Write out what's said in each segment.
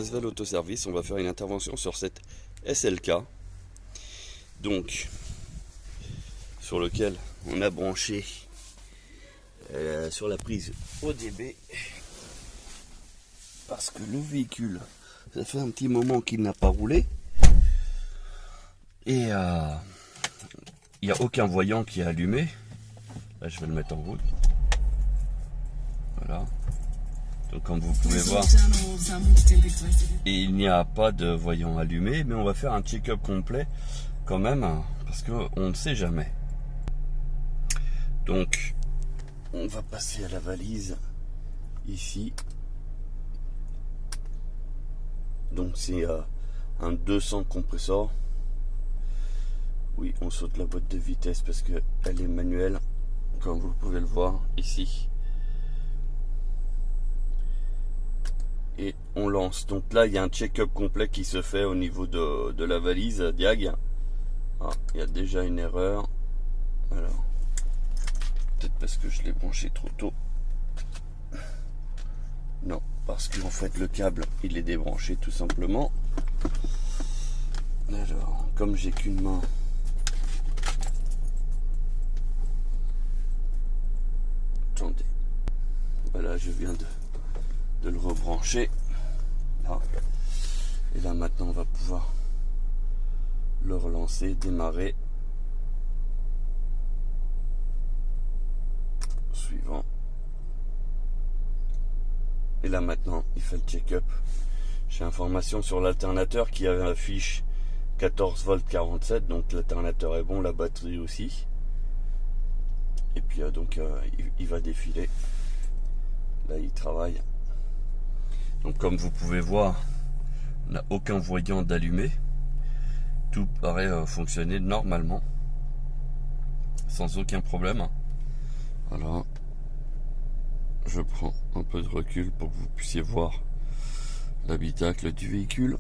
Asvel Autoservice. On va faire une intervention sur cette SLK. Donc, sur lequel on a branché sur la prise ODB. Parce que le véhicule, ça fait un petit moment qu'il n'a pas roulé. Et il n'y a aucun voyant qui est allumé. Là, je vais le mettre en route. Voilà. Donc, comme vous pouvez voir, il n'y a pas de voyant allumé. Mais on va faire un check-up complet quand même. Parce qu'on ne sait jamais. Donc, on va passer à la valise. Ici. Donc, c'est un 200 compresseur. Oui, on saute la boîte de vitesse parce qu'elle est manuelle, comme vous pouvez le voir ici. Et on lance. Donc là, il y a un check-up complet qui se fait au niveau de la valise Diag. Ah, il y a déjà une erreur. Alors, peut-être parce que je l'ai branché trop tôt. Non, parce qu'en fait, le câble, il est débranché tout simplement. Alors, comme j'ai qu'une main... Attendez, voilà, je viens de le rebrancher là. Et là maintenant on va pouvoir le relancer, démarrer. Suivant. Et là maintenant il fait le check-up. J'ai information sur l'alternateur qui affiche 14 volts 47, donc l'alternateur est bon, la batterie aussi. Et puis donc il va défiler. Là il travaille. Donc comme vous pouvez voir, on n'a aucun voyant d'allumé. Tout paraît fonctionner normalement. Sans aucun problème. Voilà. Je prends un peu de recul pour que vous puissiez voir l'habitacle du véhicule.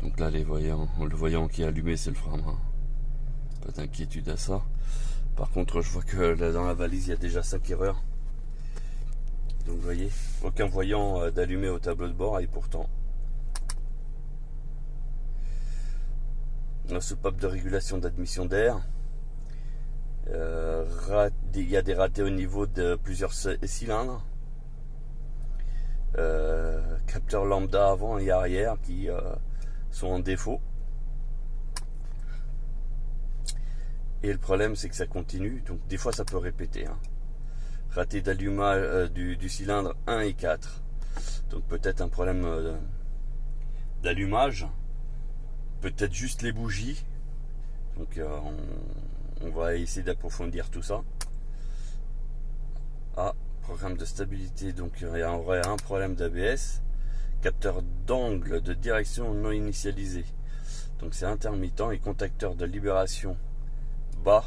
Donc là le voyant qui est allumé, c'est le frein à main. Pas d'inquiétude à ça. Par contre, je vois que là dans la valise, il y a déjà 5 erreurs. Donc vous voyez, aucun voyant d'allumé au tableau de bord, et pourtant. Un soupape de régulation d'admission d'air. Il y a des ratés au niveau de plusieurs cylindres. Capteurs lambda avant et arrière qui sont en défaut. Et le problème, c'est que ça continue, donc des fois ça peut répéter. Raté d'allumage du cylindre 1 et 4. Donc peut-être un problème d'allumage. Peut-être juste les bougies. Donc on va essayer d'approfondir tout ça. Ah, programme de stabilité, donc il y aurait un problème d'ABS. Capteur d'angle de direction non initialisé. Donc c'est intermittent, et contacteur de libération bas.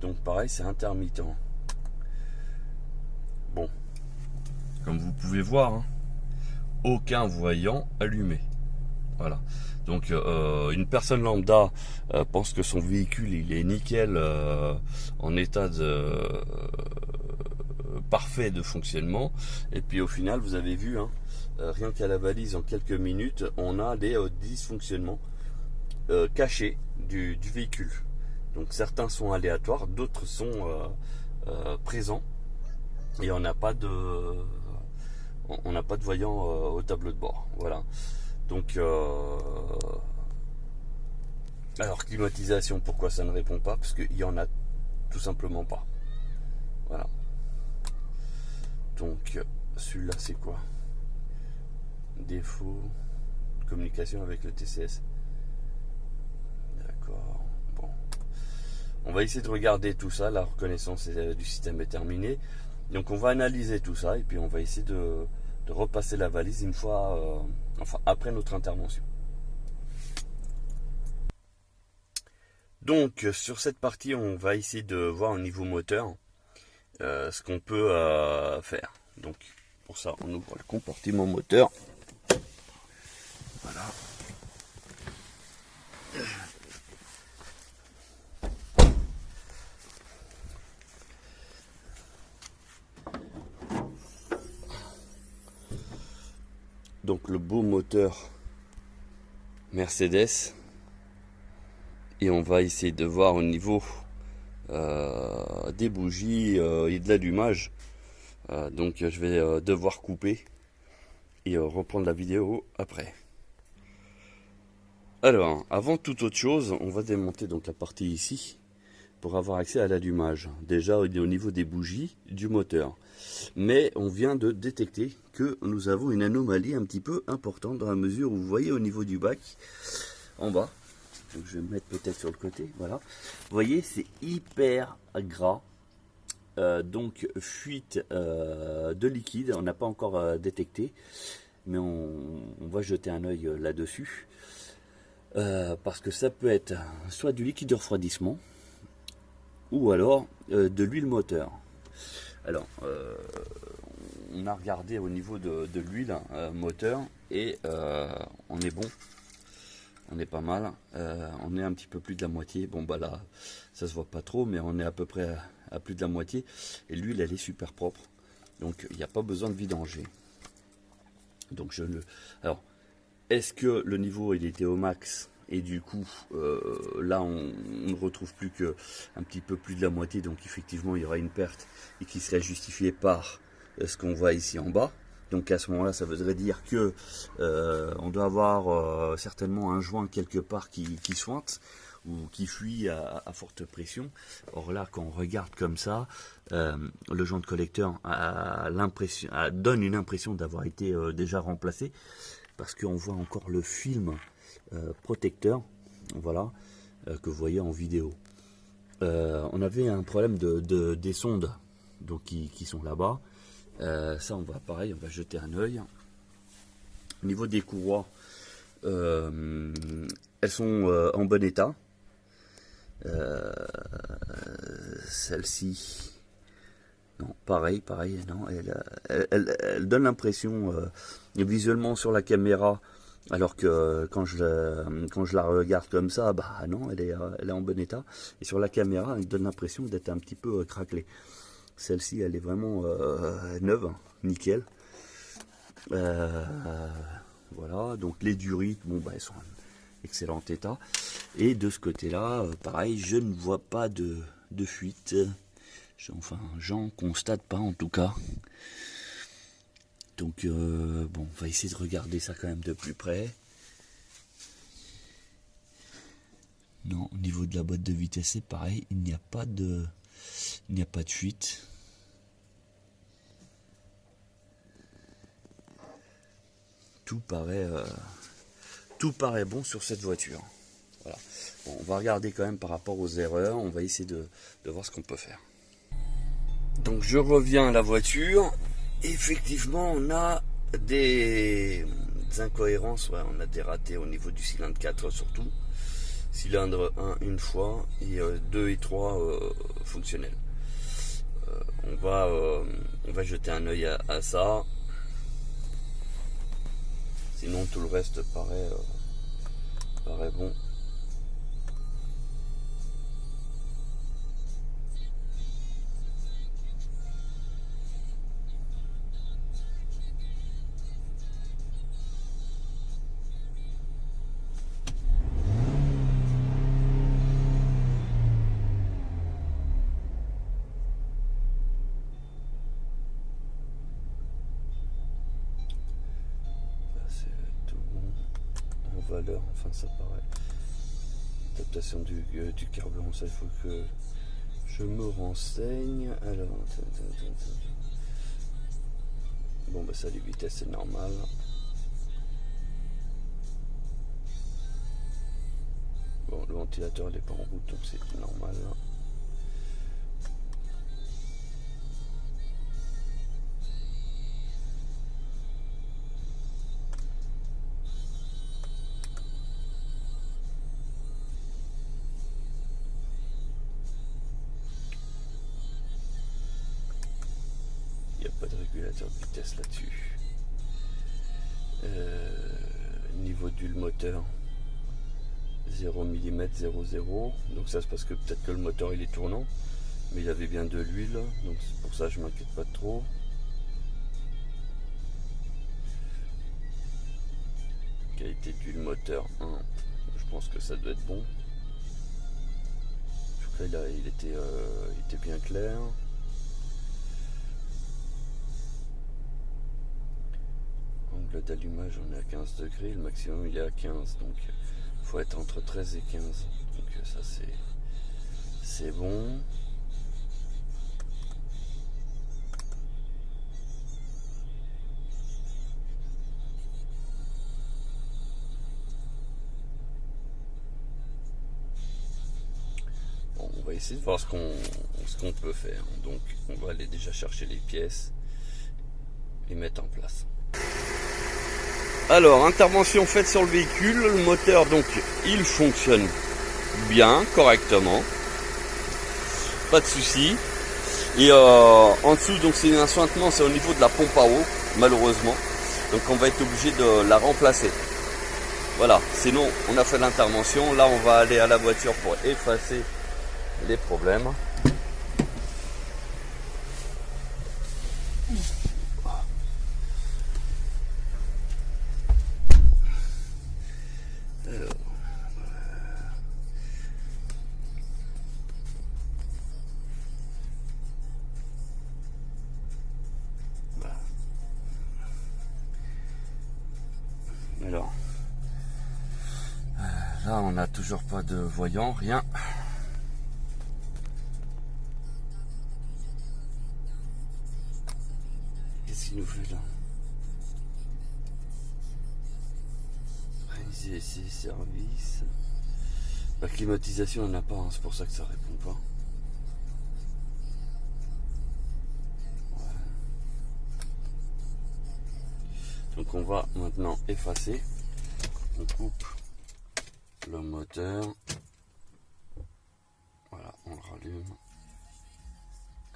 Donc pareil, c'est intermittent. Bon, comme vous pouvez voir, aucun voyant allumé. Voilà. Donc une personne lambda pense que son véhicule il est nickel, en état parfait de fonctionnement. Et puis au final, vous avez vu, rien qu'à la valise, en quelques minutes, on a des dysfonctionnements cachés du véhicule. Donc certains sont aléatoires, d'autres sont présents. Et on n'a pas de voyant au tableau de bord. Voilà. Donc alors climatisation, pourquoi ça ne répond pas? Parce qu'il y en a tout simplement pas. Voilà. Donc celui-là c'est quoi? Défaut de communication avec le TCS. D'accord. Bon. On va essayer de regarder tout ça. La reconnaissance du système est terminée. Donc on va analyser tout ça et puis on va essayer de repasser la valise une fois, après notre intervention. Donc sur cette partie, on va essayer de voir au niveau moteur ce qu'on peut faire. Donc pour ça, on ouvre le compartiment moteur. Voilà. donc le beau moteur Mercedes. Et on va essayer de voir au niveau des bougies et de l'allumage. Donc je vais devoir couper et reprendre la vidéo après. Alors, avant toute autre chose, on va démonter donc la partie ici pour avoir accès à l'allumage. Déjà au niveau des bougies du moteur. Mais on vient de détecter que nous avons une anomalie un petit peu importante dans la mesure où vous voyez au niveau du bac, en bas, donc je vais me mettre peut-être sur le côté, voilà. Vous voyez, c'est hyper gras. Donc fuite de liquide, on n'a pas encore détecté, mais on va jeter un œil là-dessus. Parce que ça peut être soit du liquide de refroidissement ou alors de l'huile moteur. Alors on a regardé au niveau de l'huile moteur et on est bon, on est pas mal, on est un petit peu plus de la moitié. Bon bah là ça se voit pas trop, mais on est à peu près à plus de la moitié et l'huile elle est super propre, donc il n'y a pas besoin de vidanger. Donc alors est-ce que le niveau il était au max et du coup là on ne retrouve plus que un petit peu plus de la moitié, donc effectivement il y aura une perte et qui serait justifiée par ce qu'on voit ici en bas. Donc à ce moment là ça voudrait dire que on doit avoir certainement un joint quelque part qui sointe ou qui fuit à forte pression. Or là quand on regarde comme ça, le joint de collecteur donne une impression d'avoir été déjà remplacé, parce qu'on voit encore le film protecteur, voilà, que vous voyez en vidéo. On avait un problème des sondes donc qui sont là-bas. Ça on va pareil, on va jeter un œil. Au niveau des courroies, elles sont en bon état. Celle-ci, non, pareil, non, elle donne l'impression visuellement sur la caméra, alors que quand je la regarde comme ça, bah non, elle est en bon état. Et sur la caméra, elle donne l'impression d'être un petit peu craquelée. Celle-ci, elle est vraiment neuve, nickel. Voilà, donc les durites, bon bah elles sont en excellent état. Et de ce côté-là, pareil, je ne vois pas de fuite. Enfin, j'en constate pas en tout cas. Donc bon, on va essayer de regarder ça quand même de plus près. Non, au niveau de la boîte de vitesse, c'est pareil, il n'y a pas de fuite. Tout paraît bon sur cette voiture. Voilà. Bon, on va regarder quand même par rapport aux erreurs. On va essayer de voir ce qu'on peut faire. Donc je reviens à la voiture. Effectivement, on a des incohérences. Ouais, on a des ratés au niveau du cylindre 4 surtout. Cylindre 1 une fois et 2 et 3 fonctionnels. On va jeter un œil à ça. Sinon tout le reste paraît bon. Valeur, enfin ça paraît. Adaptation du carburant, ça il faut que je me renseigne. Alors, bon bah ça, les vitesses c'est normal. Bon, le ventilateur il n'est pas en route, donc c'est normal. Pas de régulateur de vitesse là-dessus. Niveau d'huile moteur 0 mm 00, donc ça c'est parce que peut-être que le moteur il est tournant, mais il avait bien de l'huile, donc c'est pour ça je m'inquiète pas trop. Qualité d'huile moteur 1. Je pense que ça doit être bon. Je crois qu'il était bien clair. Angle d'allumage, on est à 15 degrés. Le maximum il est à 15. Donc il faut être entre 13 et 15. Donc ça c'est bon. Bon, on va essayer de voir ce qu'on peut faire. Donc on va aller déjà chercher les pièces et mettre en place. Alors, intervention faite sur le véhicule. Le moteur, donc, il fonctionne bien, correctement. Pas de souci. Et en dessous, donc c'est un sointement, c'est au niveau de la pompe à eau, malheureusement. Donc on va être obligé de la remplacer. Voilà, sinon on a fait l'intervention. Là, on va aller à la voiture pour effacer les problèmes. Alors, là on n'a toujours pas de voyant, rien. Qu'est-ce qu'il nous fait là? Réaliser ses services. La climatisation on n'a pas, hein, c'est pour ça que ça répond pas. Donc on va maintenant effacer. On coupe le moteur. Voilà, on le rallume.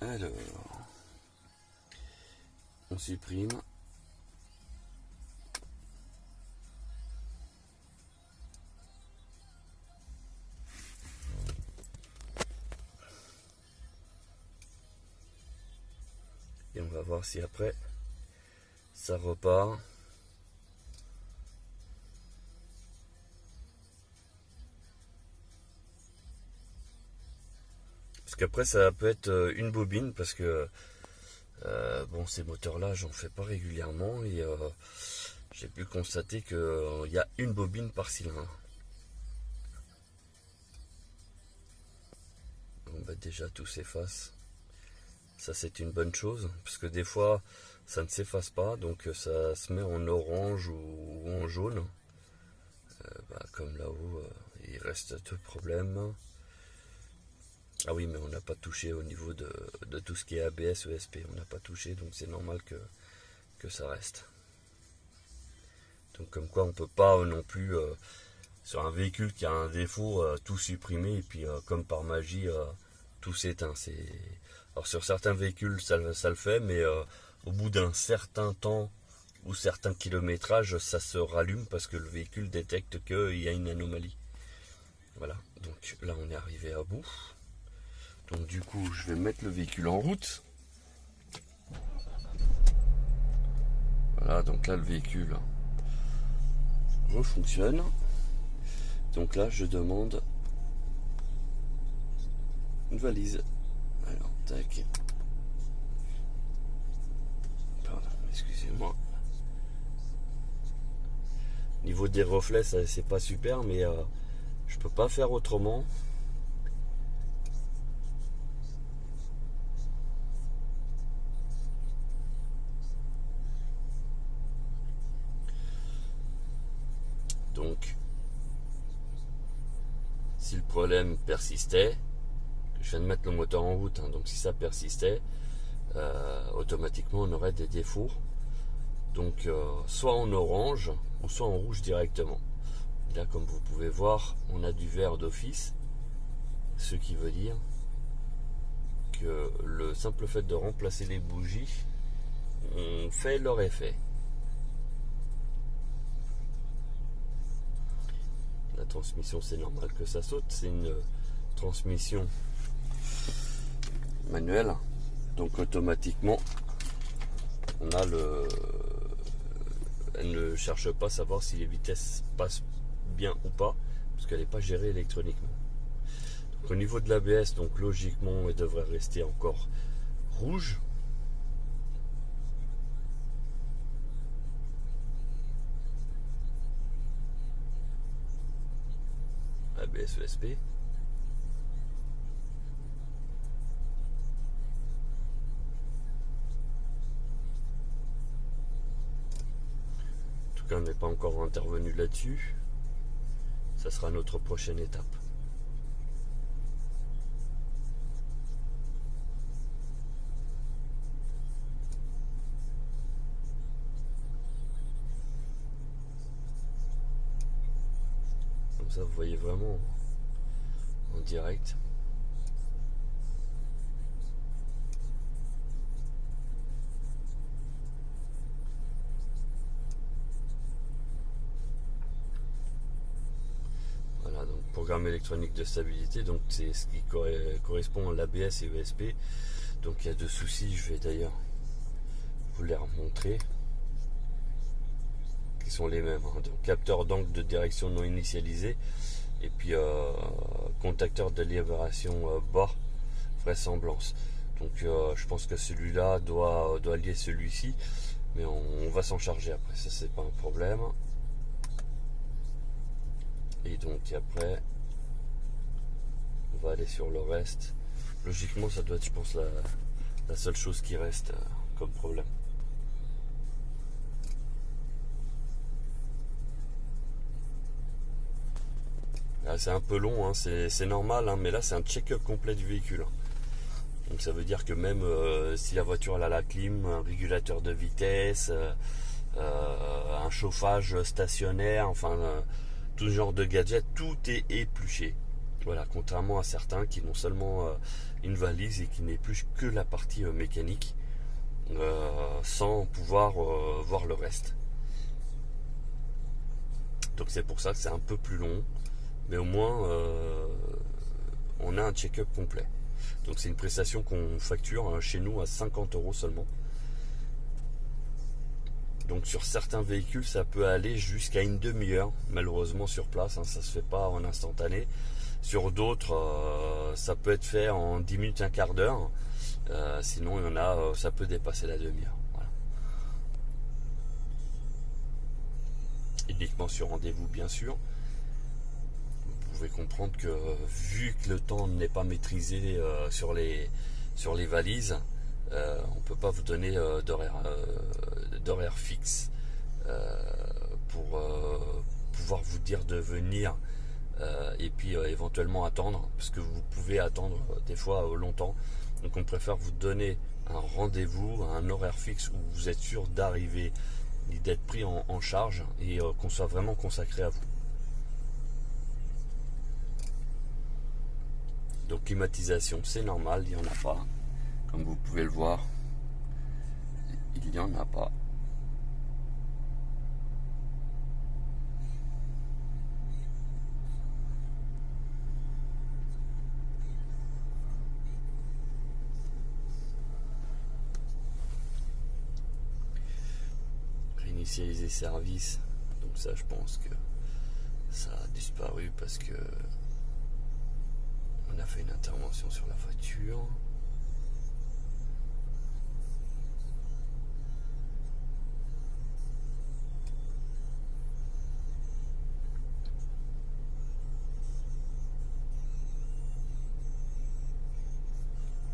Alors, on supprime. Et on va voir si après ça repart. Parce qu'après ça peut être une bobine, parce que bon, ces moteurs là j'en fais pas régulièrement et j'ai pu constater qu'il y a une bobine par cylindre. Bon, bah déjà tout s'efface. Ça c'est une bonne chose, parce que des fois ça ne s'efface pas, donc ça se met en orange ou en jaune. Comme là-haut, il reste deux problèmes. Ah oui, mais on n'a pas touché au niveau de tout ce qui est ABS, ESP, on n'a pas touché, donc c'est normal que ça reste. Donc comme quoi on peut pas non plus, sur un véhicule qui a un défaut, tout supprimer, et puis comme par magie, tout s'éteint. Alors sur certains véhicules ça le fait, mais au bout d'un certain temps ou certain kilométrage, ça se rallume parce que le véhicule détecte qu'il y a une anomalie. Voilà, donc là on est arrivé à bout. Donc du coup je vais mettre le véhicule en route. Voilà, donc là le véhicule refonctionne. Donc là je demande une valise. Alors tac. Pardon, excusez-moi. Niveau des reflets, c'est pas super, mais je peux pas faire autrement. Donc, si le problème persistait, je viens de mettre le moteur en route, hein, donc si ça persistait, automatiquement on aurait des défauts. Donc soit en orange ou soit en rouge directement. Là, comme vous pouvez voir, on a du vert d'office, ce qui veut dire que le simple fait de remplacer les bougies, on fait leur effet. La transmission, c'est normal que ça saute, c'est une transmission manuelle, donc automatiquement on a elle ne cherche pas à savoir si les vitesses passent bien ou pas, parce qu'elle n'est pas gérée électroniquement. Donc, au niveau de l'ABS, donc logiquement, elle devrait rester encore rouge. ABS ESP. En tout cas, on n'est pas encore intervenu là-dessus. Ça sera notre prochaine étape. Comme ça, vous voyez vraiment en direct. Voilà, donc programme électronique de stabilité, donc c'est ce qui correspond à l'ABS et ESP. Donc il y a deux soucis, je vais d'ailleurs vous les remontrer, qui sont les mêmes. Donc capteur d'angle de direction non initialisé, et puis contacteur de libération bas, vraisemblance. Donc je pense que celui-là doit lier celui-ci, mais on va s'en charger après, ça c'est pas un problème. Et donc après on va aller sur le reste. Logiquement ça doit être, je pense, la seule chose qui reste comme problème. C'est un peu long, hein, c'est normal, hein, mais là c'est un check-up complet du véhicule. Donc ça veut dire que même si la voiture elle a la clim, un régulateur de vitesse, un chauffage stationnaire, enfin tout genre de gadget, tout est épluché. Voilà, contrairement à certains qui n'ont seulement une valise et qui n'épluchent que la partie mécanique, sans pouvoir voir le reste. Donc c'est pour ça que c'est un peu plus long. Mais au moins on a un check-up complet. Donc c'est une prestation qu'on facture chez nous à 50 € seulement. Donc sur certains véhicules ça peut aller jusqu'à une demi-heure, malheureusement sur place, hein, ça se fait pas en instantané. Sur d'autres ça peut être fait en 10 minutes, un quart d'heure. Sinon il y en a, ça peut dépasser la demi-heure. Voilà. Uniquement sur rendez-vous bien sûr. Vous pouvez comprendre que vu que le temps n'est pas maîtrisé sur les valises, on ne peut pas vous donner d'horaire fixe pour pouvoir vous dire de venir et puis éventuellement attendre, parce que vous pouvez attendre des fois longtemps. Donc on préfère vous donner un rendez-vous, un horaire fixe où vous êtes sûr d'arriver et d'être pris en charge et qu'on soit vraiment consacré à vous. Donc climatisation, c'est normal, il n'y en a pas. Comme vous pouvez le voir, il n'y en a pas. Réinitialiser service, donc ça je pense que ça a disparu parce que on a fait une intervention sur la voiture.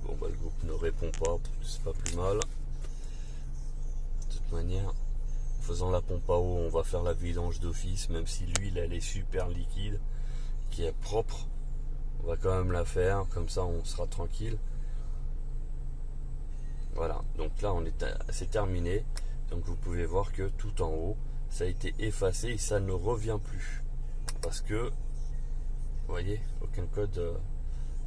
Bon bah le groupe ne répond pas, c'est pas plus mal. De toute manière, en faisant la pompe à eau, on va faire la vidange d'office, même si l'huile elle est super liquide, qui est propre. On va quand même la faire, comme ça on sera tranquille. Voilà, donc là c'est terminé. Donc vous pouvez voir que tout en haut, ça a été effacé et ça ne revient plus. Parce que, vous voyez, aucun code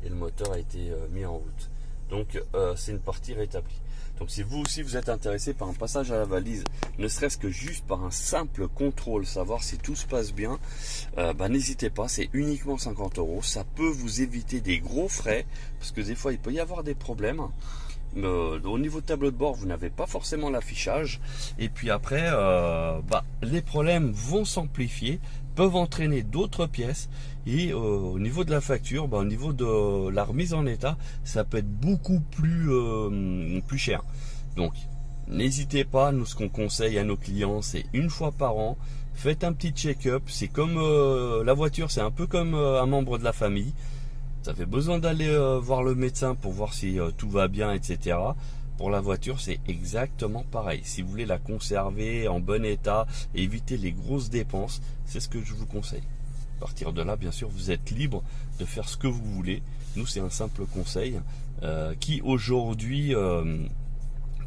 et le moteur a été mis en route. Donc c'est une partie rétablie. Donc si vous aussi vous êtes intéressé par un passage à la valise, ne serait-ce que juste par un simple contrôle, savoir si tout se passe bien, n'hésitez pas, c'est uniquement 50 €. Ça peut vous éviter des gros frais, parce que des fois il peut y avoir des problèmes. Au niveau de tableau de bord, vous n'avez pas forcément l'affichage. Et puis après, les problèmes vont s'amplifier, peuvent entraîner d'autres pièces. Et au niveau de la facture, au niveau de la remise en état, ça peut être beaucoup plus cher. Donc, n'hésitez pas. Nous, ce qu'on conseille à nos clients, c'est une fois par an, faites un petit check-up. C'est comme la voiture, c'est un peu comme un membre de la famille. Vous avez besoin d'aller voir le médecin pour voir si tout va bien, etc. Pour la voiture, c'est exactement pareil. Si vous voulez la conserver en bon état, éviter les grosses dépenses, c'est ce que je vous conseille. À partir de là, bien sûr, vous êtes libre de faire ce que vous voulez. Nous, c'est un simple conseil qui aujourd'hui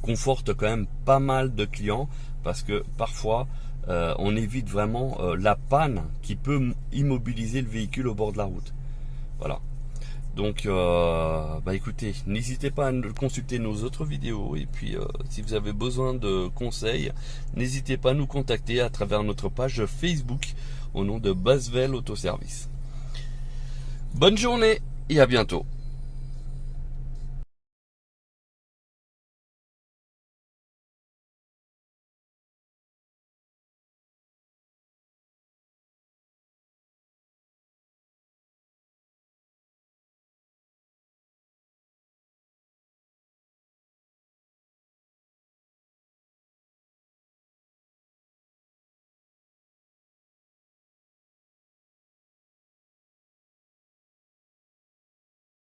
conforte quand même pas mal de clients parce que parfois, on évite vraiment la panne qui peut immobiliser le véhicule au bord de la route. Voilà. Donc, écoutez, n'hésitez pas à consulter nos autres vidéos. Et puis, si vous avez besoin de conseils, n'hésitez pas à nous contacter à travers notre page Facebook au nom de Basvel Autoservice. Bonne journée et à bientôt.